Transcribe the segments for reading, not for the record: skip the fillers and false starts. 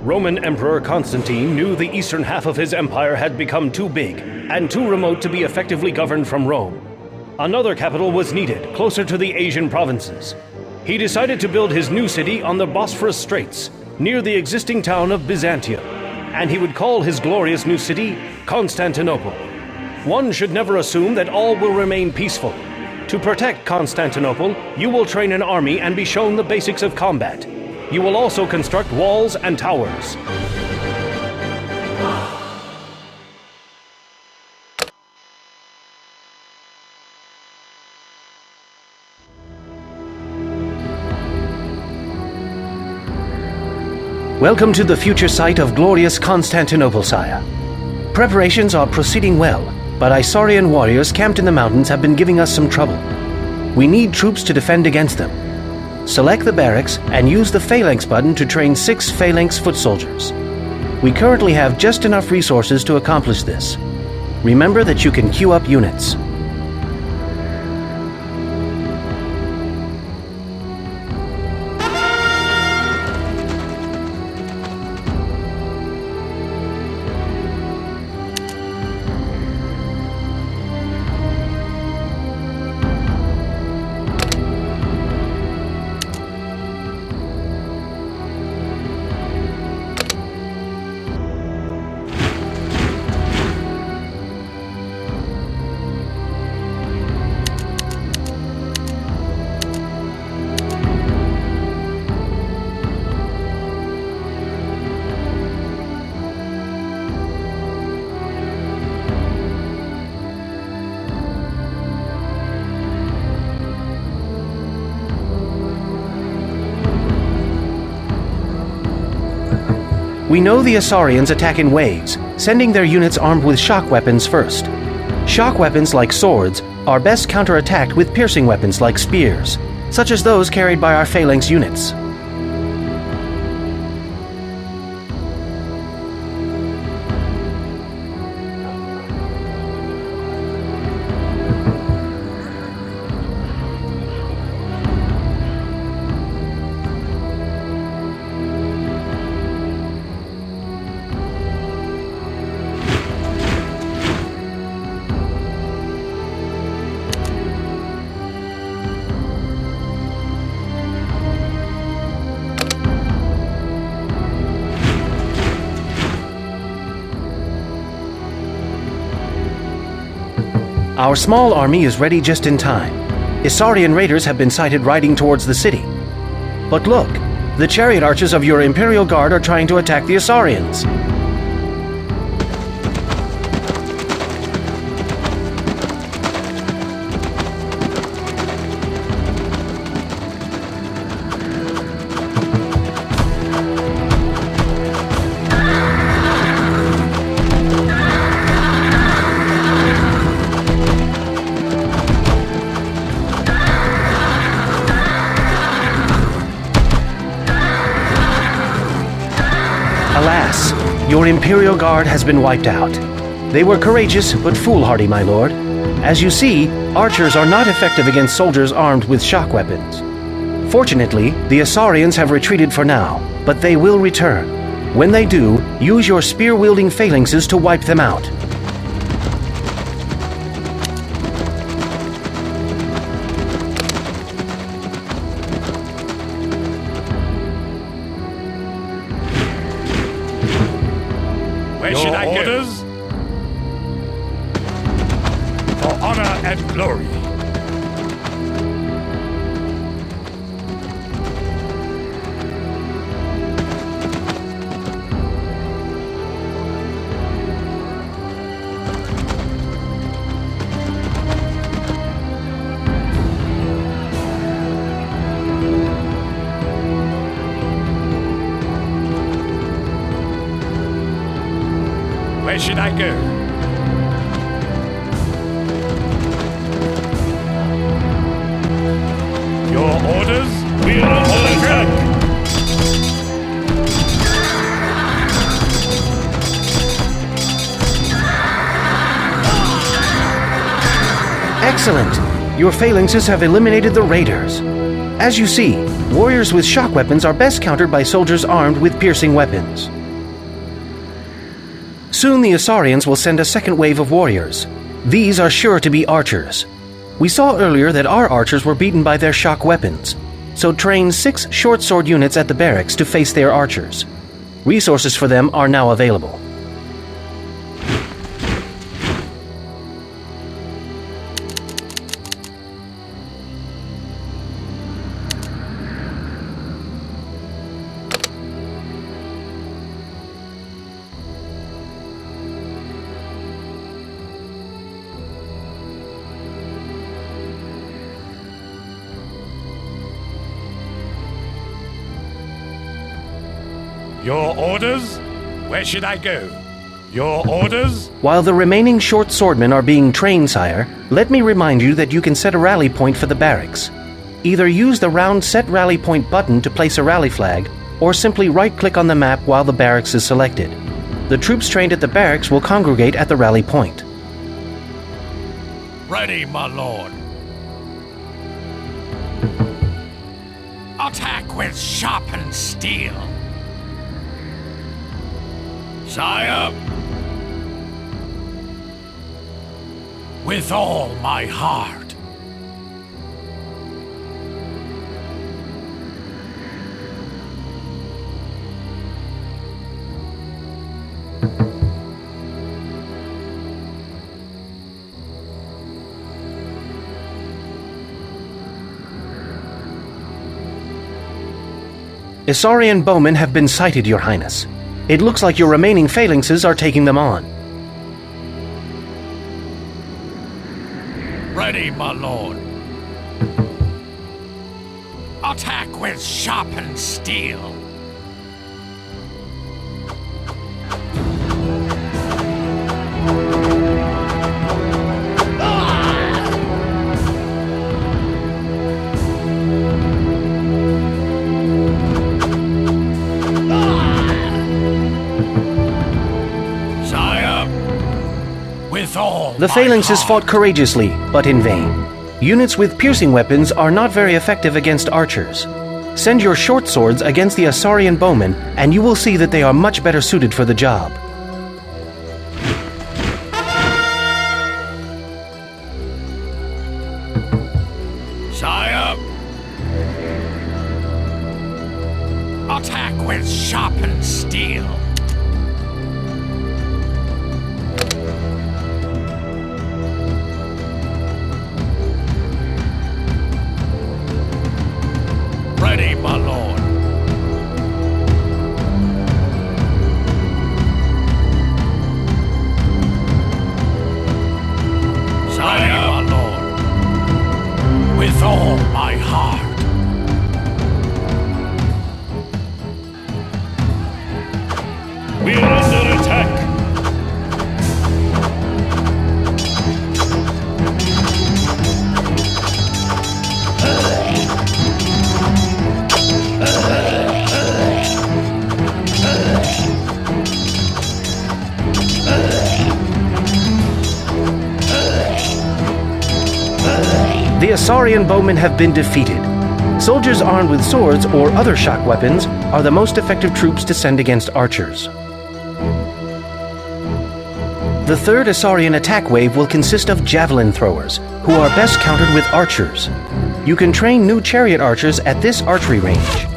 Roman Emperor Constantine knew the eastern half of his empire had become too big and too remote to be effectively governed from Rome. Another capital was needed, closer to the Asian provinces. He decided to build his new city on the Bosphorus Straits, near the existing town of Byzantium, and he would call his glorious new city Constantinople. One should never assume that all will remain peaceful. To protect Constantinople, you will train an army and be shown the basics of combat. You will also construct walls and towers. Welcome to the future site of glorious Constantinople, sire. Preparations are proceeding well, but Isaurian warriors camped in the mountains have been giving us some trouble. We need troops to defend against them. Select the barracks and use the phalanx button to train 6 phalanx foot soldiers. We currently have just enough resources to accomplish this. Remember that you can queue up units. We know the Isaurians attack in waves, sending their units armed with shock weapons first. Shock weapons like swords are best counterattacked with piercing weapons like spears, such as those carried by our phalanx units. Our small army is ready just in time. Isaurian raiders have been sighted riding towards the city. But look, the chariot archers of your Imperial Guard are trying to attack the Isaurians. Alas, your Imperial Guard has been wiped out. They were courageous but foolhardy, my lord. As you see, archers are not effective against soldiers armed with shock weapons. Fortunately, the Isaurians have retreated for now, but they will return. When they do, use your spear-wielding phalanxes to wipe them out. Where should I go? For honor and glory. Where should I go? Your orders? We are on the track! Excellent! Your phalanxes have eliminated the raiders. As you see, warriors with shock weapons are best countered by soldiers armed with piercing weapons. Soon the Isaurians will send a second wave of warriors. These are sure to be archers. We saw earlier that our archers were beaten by their shock weapons, so train 6 short sword units at the barracks to face their archers. Resources for them are now available. Your orders? Where should I go? Your orders? While the remaining short swordmen are being trained, sire, let me remind you that you can set a rally point for the barracks. Either use the round Set Rally Point button to place a rally flag, or simply right-click on the map while the barracks is selected. The troops trained at the barracks will congregate at the rally point. Ready, my lord. Attack with sharpened steel. Sire. With all my heart. Isaurian bowmen have been sighted, Your Highness. It looks like your remaining phalanxes are taking them on. Ready, my lord. Attack with sharpened steel. The phalanxes fought courageously, but in vain. Units with piercing weapons are not very effective against archers. Send your short swords against the Isaurian bowmen, and you will see that they are much better suited for the job. Sire. Attack with sharpened steel. Ready, my lord. Sire, my lord. With all my heart. We're under attack. The Isaurian bowmen have been defeated. Soldiers armed with swords or other shock weapons are the most effective troops to send against archers. The third Isaurian attack wave will consist of javelin throwers, who are best countered with archers. You can train new chariot archers at this archery range.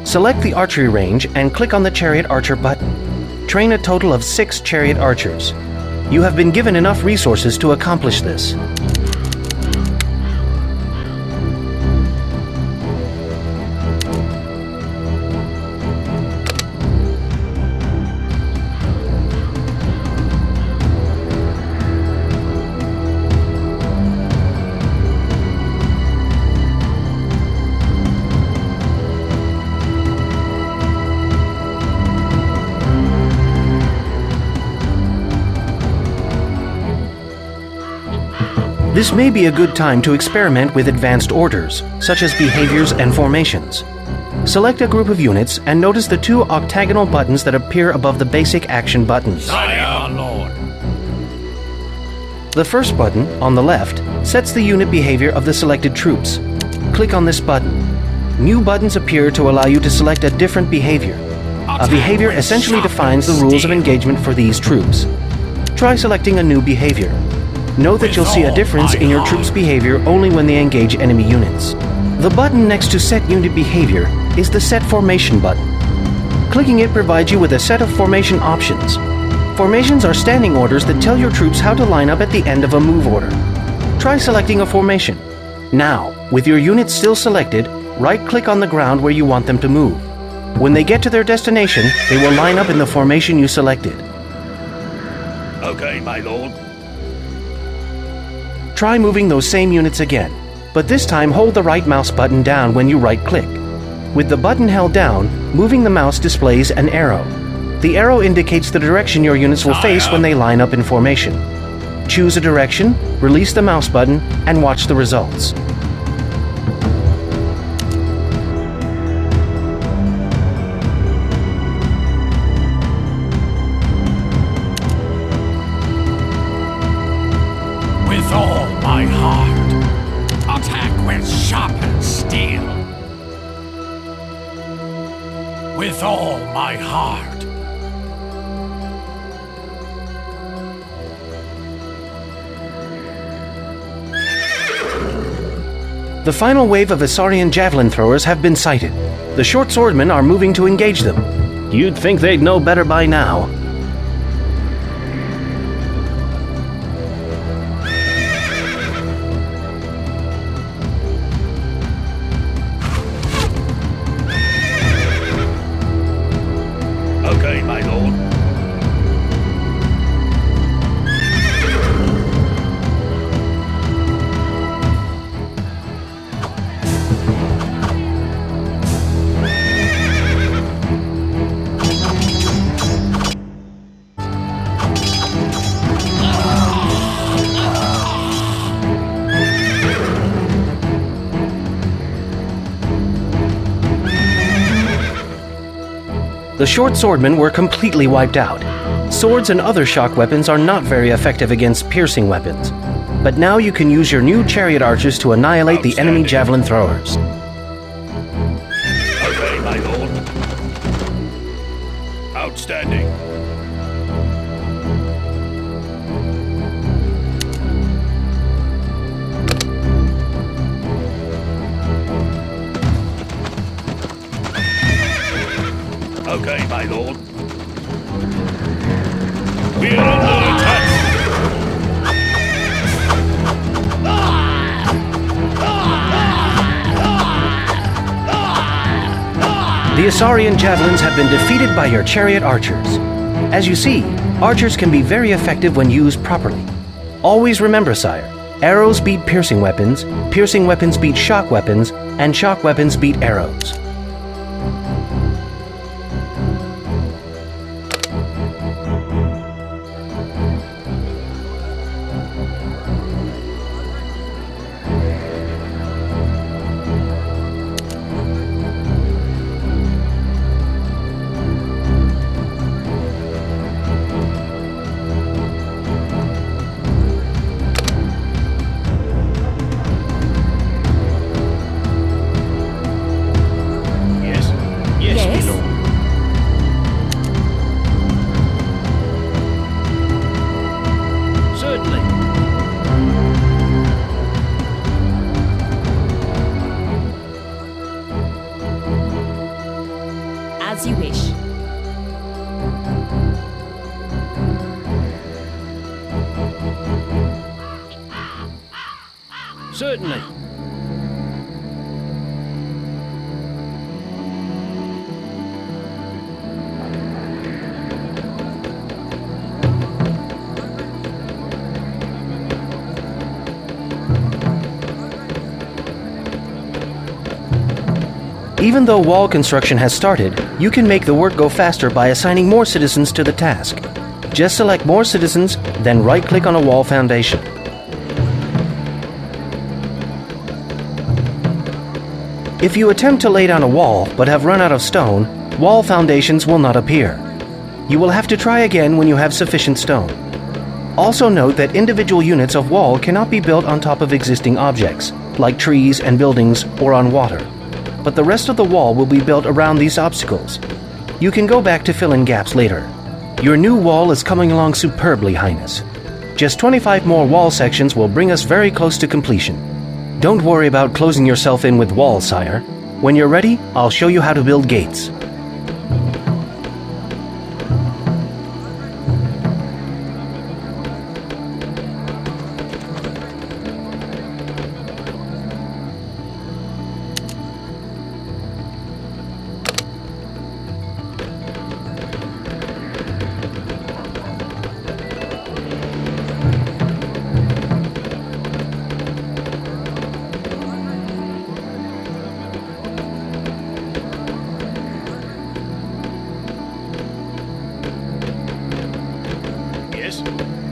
Select the archery range and click on the chariot archer button. Train a total of 6 chariot archers. You have been given enough resources to accomplish this. This may be a good time to experiment with advanced orders, such as behaviors and formations. Select a group of units and notice the 2 octagonal buttons that appear above the basic action buttons. Sire, lord. The first button, on the left, sets the unit behavior of the selected troops. Click on this button. new buttons appear to allow you to select a different behavior. A behavior essentially defines the rules of engagement for these troops. Try selecting a new behavior. Note that you'll see a difference in your troops' behavior only when they engage enemy units. The button next to Set Unit Behavior is the Set Formation button. Clicking it provides you with a set of formation options. Formations are standing orders that tell your troops how to line up at the end of a move order. Try selecting a formation. Now, with your units still selected, right-click on the ground where you want them to move. When they get to their destination, they will line up in the formation you selected. Okay, my lord. Try moving those same units again, but this time hold the right mouse button down when you right-click. With the button held down, moving the mouse displays an arrow. The arrow indicates the direction your units will face when they line up in formation. Choose a direction, release the mouse button, and watch the results. With all my heart, attack with sharpened steel. With all my heart. The final wave of Isaurian javelin throwers have been sighted. The short swordmen are moving to engage them. You'd think they'd know better by now. Okay, my lord. The short swordmen were completely wiped out. Swords and other shock weapons are not very effective against piercing weapons. But now you can use your new chariot archers to annihilate the enemy javelin throwers. Okay, my lord. Outstanding. Okay, my lord. We're under attack! The Isaurian javelins have been defeated by your chariot archers. As you see, archers can be very effective when used properly. Always remember, sire, arrows beat piercing weapons beat shock weapons, and shock weapons beat arrows. As you wish. Certainly. Even though wall construction has started, you can make the work go faster by assigning more citizens to the task. Just select more citizens, then right-click on a wall foundation. If you attempt to lay down a wall but have run out of stone, wall foundations will not appear. You will have to try again when you have sufficient stone. Also note that individual units of wall cannot be built on top of existing objects, like trees and buildings or on water. but the rest of the wall will be built around these obstacles. You can go back to fill in gaps later. Your new wall is coming along superbly, Highness. Just 25 more wall sections will bring us very close to completion. Don't worry about closing yourself in with walls, sire. When you're ready, I'll show you how to build gates.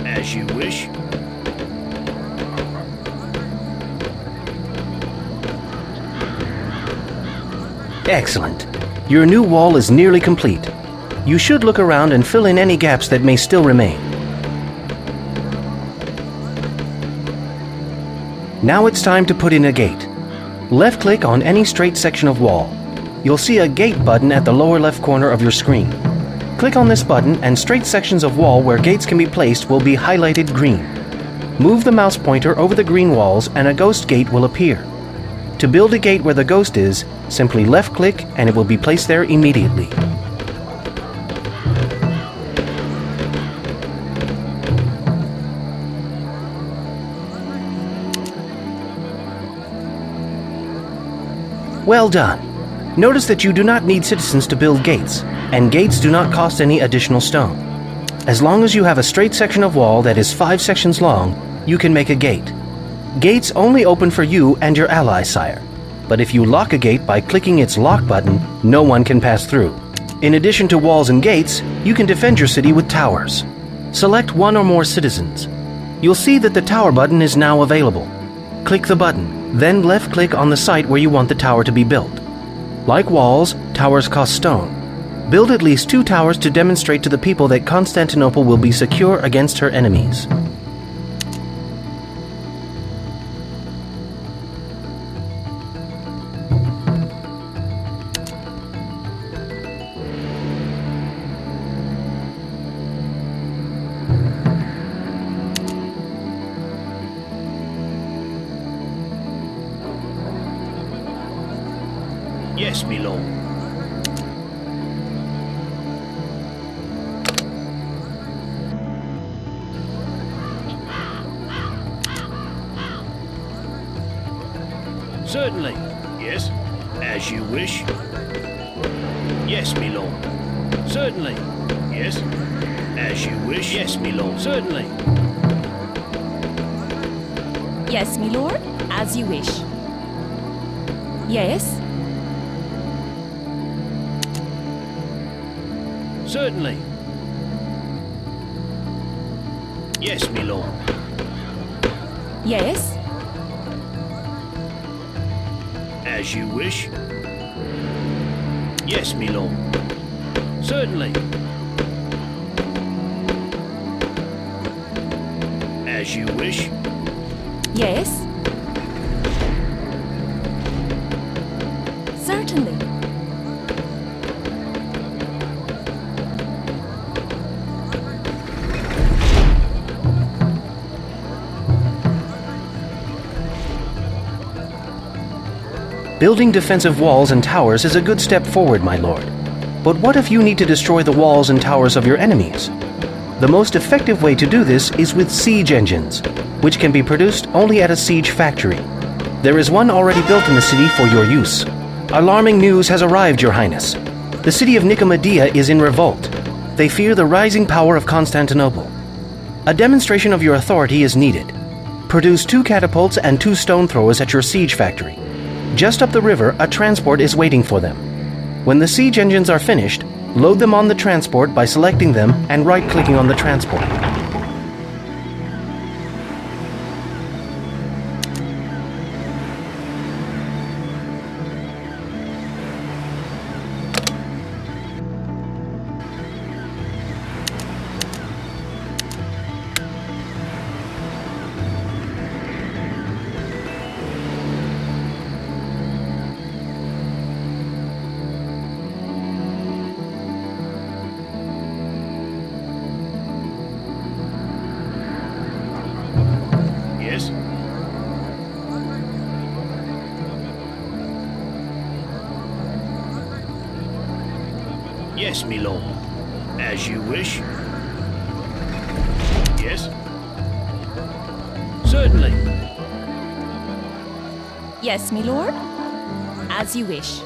As you wish. Excellent. Your new wall is nearly complete. You should look around and fill in any gaps that may still remain. Now it's time to put in a gate. Left-click on any straight section of wall. You'll see a gate button at the lower left corner of your screen. Click on this button and straight sections of wall where gates can be placed will be highlighted green. Move the mouse pointer over the green walls and a ghost gate will appear. To build a gate where the ghost is, simply left-click and it will be placed there immediately. Well done. Notice that you do not need citizens to build gates, and gates do not cost any additional stone. As long as you have a straight section of wall that is 5 sections long, you can make a gate. Gates only open for you and your ally, sire. But if you lock a gate by clicking its lock button, no one can pass through. In addition to walls and gates, you can defend your city with towers. Select one or more citizens. You'll see that the tower button is now available. Click the button, then left-click on the site where you want the tower to be built. Like walls, towers cost stone. Build at least 2 towers to demonstrate to the people that Constantinople will be secure against her enemies. Yes, my lord. Certainly. Yes. As you wish. Yes, my lord. Certainly. Yes. As you wish. Yes, my lord. Certainly. Yes, my lord, as you wish. Yes. Certainly. Yes, my lord. Yes. As you wish. Yes, my lord. Certainly. As you wish. Yes. Certainly. Building defensive walls and towers is a good step forward, my lord. But what if you need to destroy the walls and towers of your enemies? The most effective way to do this is with siege engines, which can be produced only at a siege factory. There is one already built in the city for your use. Alarming news has arrived, Your Highness. The city of Nicomedia is in revolt. They fear the rising power of Constantinople. A demonstration of your authority is needed. Produce 2 catapults and 2 stone throwers at your siege factory. Just up the river, a transport is waiting for them. When the siege engines are finished, load them on the transport by selecting them and right-clicking on the transport. Yes, my lord. As you wish. Yes? Certainly. Yes, my lord. As you wish.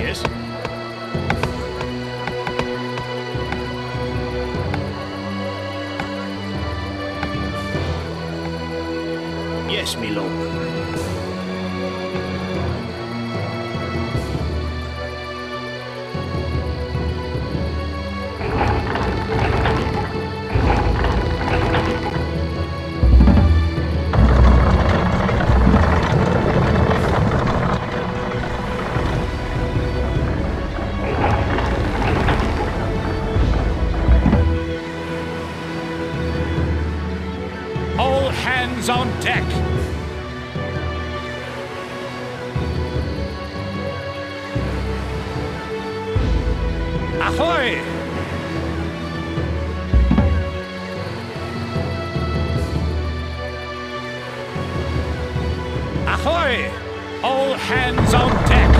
Yes? Yes, my lord. All hands on deck. Ahoy! Ahoy! All hands on deck.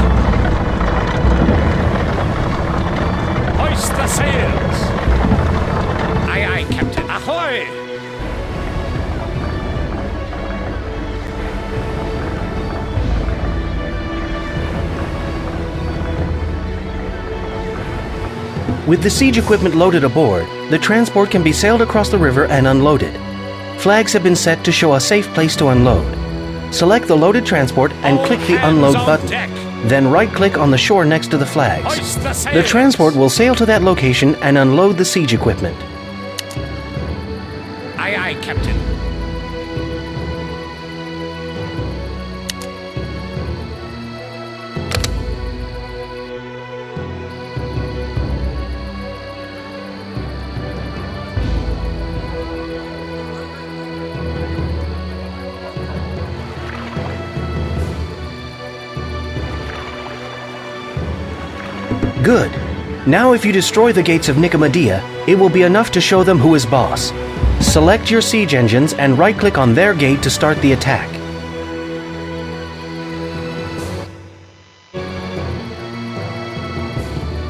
Hoist the sails. Aye, aye, Captain. Ahoy! With the siege equipment loaded aboard, the transport can be sailed across the river and unloaded. Flags have been set to show a safe place to unload. Select the loaded transport and All click the hands unload on button. deck. Then right-click on the shore next to the flags. Hoist the The sails. transport will sail to that location and unload the siege equipment. Aye, aye, Captain. Good. Now if you destroy the gates of Nicomedia, it will be enough to show them who is boss. Select your siege engines and right-click on their gate to start the attack.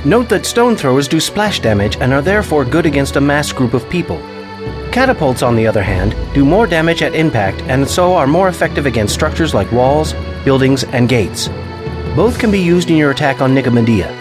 Note that stone throwers do splash damage and are therefore good against a massed group of people. Catapults, on the other hand, do more damage at impact and so are more effective against structures like walls, buildings, and gates. Both can be used in your attack on Nicomedia.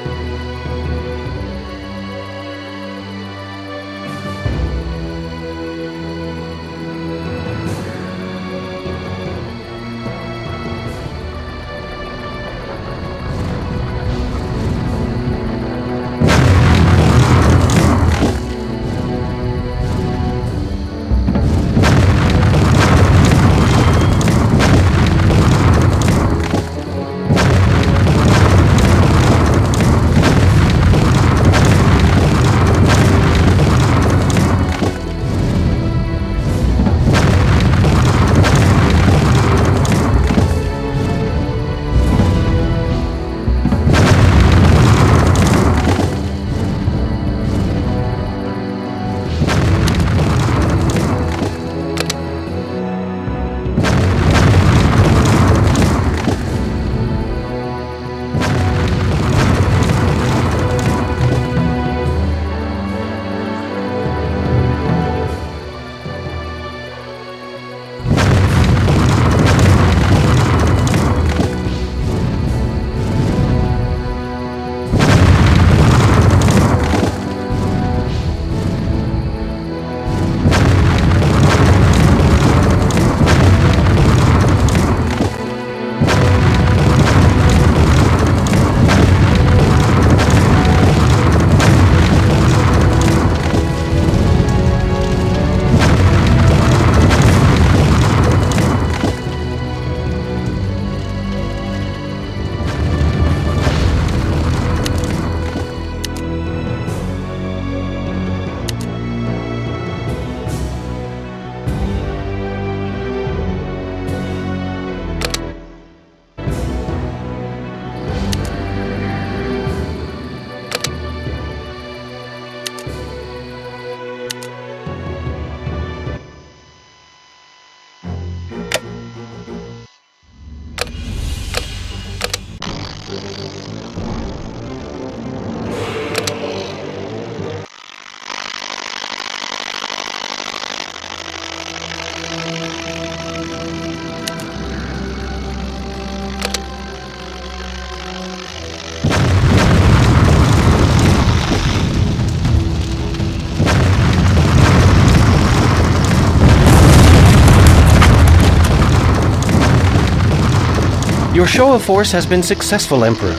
Your show of force has been successful, Emperor.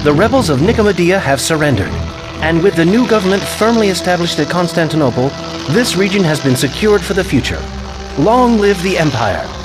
The rebels of Nicomedia have surrendered, and with the new government firmly established at Constantinople, this region has been secured for the future. Long live the Empire!